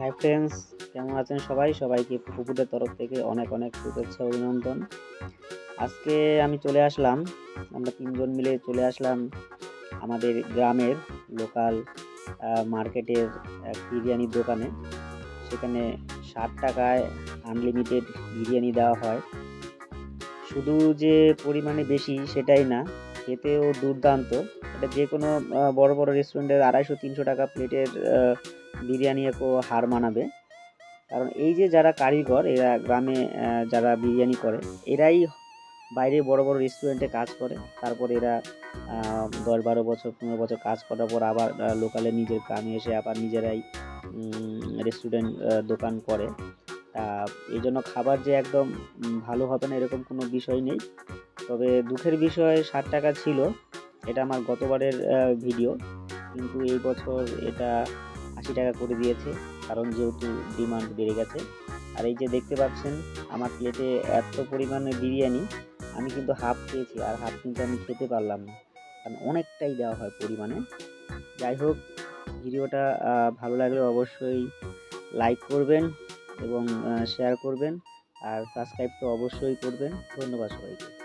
Hi friends, কেমন আছেন সবাই? সবাইকে পুকুরের তরফ থেকে অনেক অনেক শুভেচ্ছা অভিনন্দন। আজকে আমি চলে আসলাম, আমরা তিনজন মিলে চলে আসলাম আমাদের গ্রামের লোকাল মার্কেটের এক বিরিয়ানির দোকানে। সেখানে 60 টাকায় আনলিমিটেড বিরিয়ানি দেওয়া হয়। শুধু যে পরিমাণে বেশি সেটাই না, খেতেও দুর্দান্ত। এটা যে কোনো বড় বড় রেস্টুরেন্টের 250-300 টাকা প্লেটের বিরিয়ানিকেও হার মানাবে। কারণ এই যে যারা কারিগর, এরা গ্রামে যারা বিরিয়ানি করে, এরাই বাইরে বড় বড় রেস্টুরেন্টে কাজ করে। তারপর এরা 10-12 বছর 15 বছর কাজ করার পর আবার লোকালে নিজের গ্রামে এসে আবার নিজেরাই রেস্টুরেন্ট দোকান করে। তা এই জন্য খাবার যে একদম ভালো হবে না এরকম কোনো বিষয় নেই। তবে দুঃখের বিষয় 60 টাকা ছিল, এটা আমার গতবারের ভিডিও, কিন্তু এই বছর এটা 80 টাকা করে দিয়েছে, কারণ যেহেতু ডিমান্ড বেড়ে গেছে। আর এই যে দেখতে পাচ্ছেন আমার প্লেটে এত পরিমাণে বিরিয়ানি, আমি কিন্তু হাফ খেয়েছি, আর হাফ কিন্তু আমি খেতে পারলাম না, কারণ অনেকটাই দেওয়া হয় পরিমাণে। যাই হোক, ভিডিওটা ভালো লাগলে অবশ্যই লাইক করবেন এবং শেয়ার করবেন, আর সাবস্ক্রাইব তো অবশ্যই করবেন। ধন্যবাদ সবাইকে।